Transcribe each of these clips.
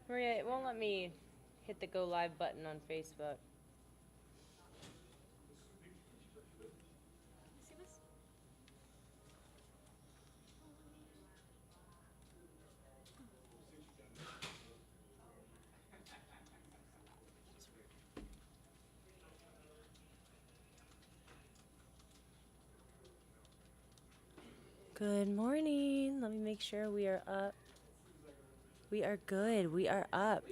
Maria, it won't let me hit the go live button on Facebook. See this? Good morning. Let me make sure we are up. We are good. We are up.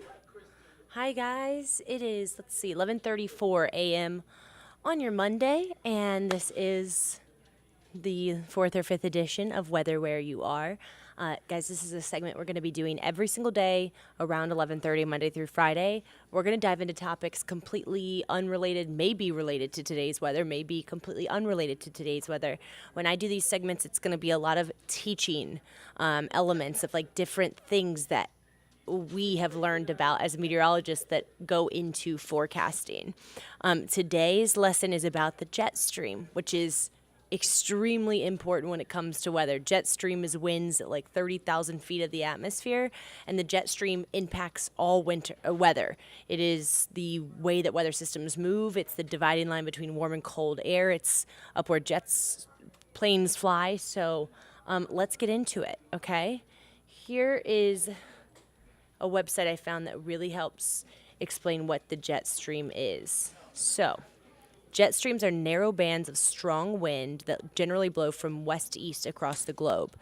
Hi guys. It is, let's see, 11:34 a.m. on your Monday, and this is the fourth or fifth edition of Weather Where You Are. Guys, this is a segment we're going to be doing every single day around 11:30 Monday through Friday. We're going to dive into topics completely unrelated, maybe related to today's weather, maybe completely unrelated to today's weather. When I do these segments, it's going to be a lot of teaching elements of like different things that we have learned about as meteorologists that go into forecasting. Today's lesson is about the jet stream, which is extremely important when it comes to weather. Jet stream is winds at like 30,000 feet of the atmosphere, and the jet stream impacts all weather. It is the way that weather systems move. It's the dividing line between warm and cold air. It's up where planes fly. So let's get into it, okay? Here is a website I found that really helps explain what the jet stream is. So, jet streams are narrow bands of strong wind that generally blow from west to east across the globe.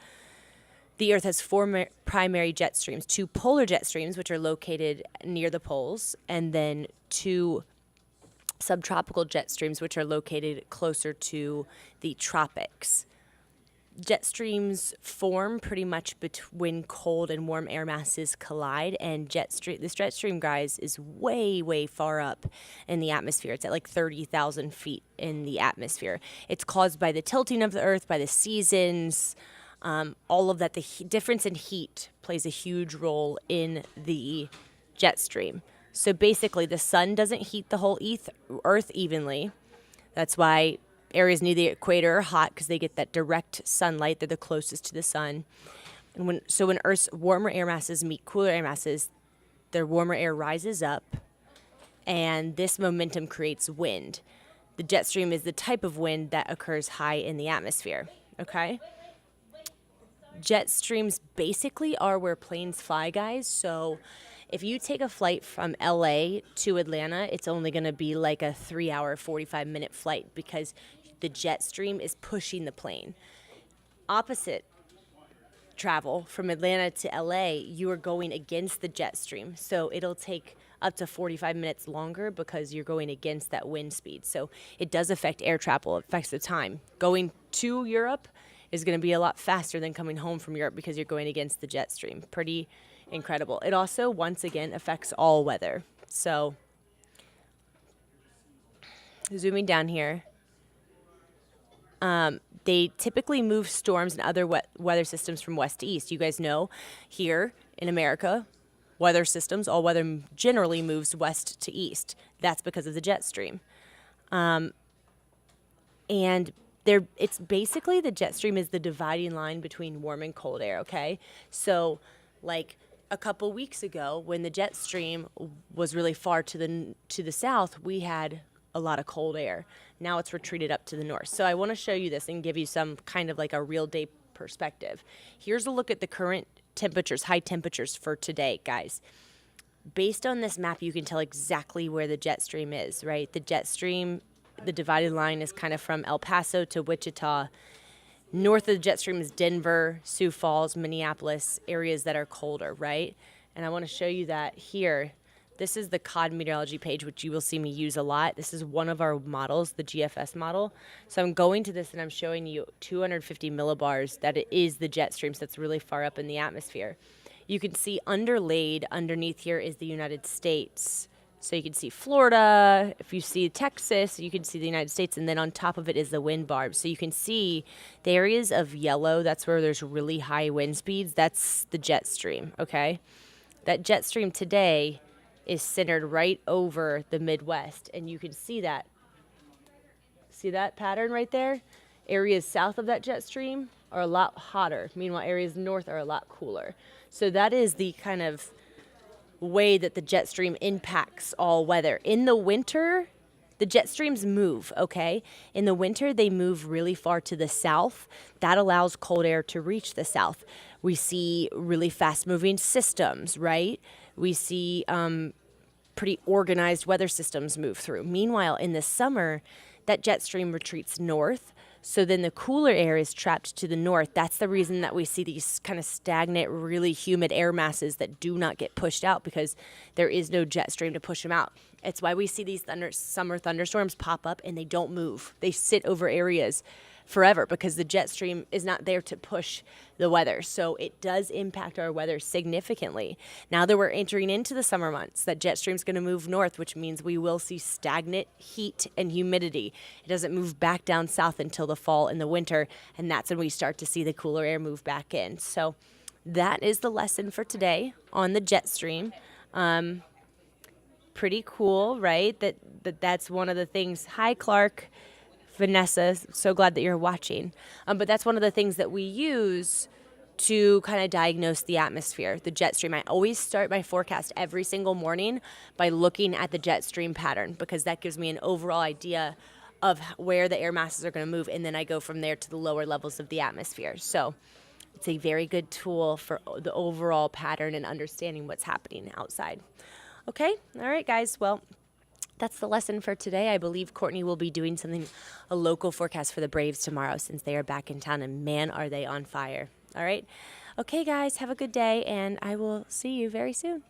The Earth has four primary jet streams: two polar jet streams, which are located near the poles, and then two subtropical jet streams, which are located closer to the tropics. Jet streams form pretty much when cold and warm air masses collide, and this jet stream, guys, is way, way far up in the atmosphere. It's at like 30,000 feet in the atmosphere. It's caused by the tilting of the Earth, by the seasons, all of that. The difference in heat plays a huge role in the jet stream. So basically, the sun doesn't heat the whole Earth evenly. That's why areas near the equator are hot, because they get that direct sunlight. They're the closest to the sun. And when Earth's warmer air masses meet cooler air masses, their warmer air rises up, and this momentum creates wind. The jet stream is the type of wind that occurs high in the atmosphere, okay? Jet streams basically are where planes fly, guys. So if you take a flight from LA to Atlanta, it's only going to be like a 3-hour, 45-minute flight, because the jet stream is pushing the plane. Opposite travel from Atlanta to LA, you are going against the jet stream. So it'll take up to 45 minutes longer because you're going against that wind speed. So it does affect air travel. It affects the time. Going to Europe is going to be a lot faster than coming home from Europe because you're going against the jet stream. Pretty incredible. It also, once again, affects all weather. So zooming down here, they typically move storms and other weather systems from west to east. You guys know here in America, all weather generally moves west to east. That's because of the jet stream. And it's basically, the jet stream is the dividing line between warm and cold air, okay? So like a couple weeks ago, when the jet stream was really far to the south, we had a lot of cold air. Now it's retreated up to the north. So I want to show you this and give you some kind of like a real day perspective. Here's a look at the current temperatures, high temperatures for today, guys. Based on this map, you can tell exactly where the jet stream is, right? The jet stream, the divided line is kind of from El Paso to Wichita. North of the jet stream is Denver, Sioux Falls, Minneapolis, areas that are colder, right? And I want to show you that here. This is the COD meteorology page, which you will see me use a lot. This is one of our models, the GFS model. So I'm going to this and I'm showing you 250 millibars that it is the jet stream, so it's really far up in the atmosphere. You can see underlaid underneath here is the United States. So you can see Florida. If you see Texas, you can see the United States. And then on top of it is the wind barb. So you can see the areas of yellow. That's where there's really high wind speeds. That's the jet stream, okay? That jet stream today is centered right over the Midwest. And you can see that. See that pattern right there? Areas south of that jet stream are a lot hotter. Meanwhile, areas north are a lot cooler. So that is the kind of way that the jet stream impacts all weather. In the winter, the jet streams move, okay? In the winter, they move really far to the south. That allows cold air to reach the south. We see really fast moving systems, right? We see pretty organized weather systems move through. Meanwhile, in the summer, that jet stream retreats north. So then the cooler air is trapped to the north. That's the reason that we see these kind of stagnant, really humid air masses that do not get pushed out, because there is no jet stream to push them out. It's why we see these summer thunderstorms pop up and they don't move. They sit over areas forever because the jet stream is not there to push the weather. So it does impact our weather significantly. Now that we're entering into the summer months, that jet stream is going to move north, which means we will see stagnant heat and humidity. It doesn't move back down south until the fall and the winter, and that's when we start to see the cooler air move back in. So that is the lesson for today on the jet stream. Pretty cool, right? That's one of the things. Hi, Clark. Vanessa, so glad that you're watching. But that's one of the things that we use to kind of diagnose the atmosphere, the jet stream. I always start my forecast every single morning by looking at the jet stream pattern, because that gives me an overall idea of where the air masses are going to move, and then I go from there to the lower levels of the atmosphere. So it's a very good tool for the overall pattern and understanding what's happening outside. Okay, all right, guys. Well, that's the lesson for today. I believe Courtney will be doing a local forecast for the Braves tomorrow, since they are back in town, and man, are they on fire. All right. Okay, guys, have a good day, and I will see you very soon.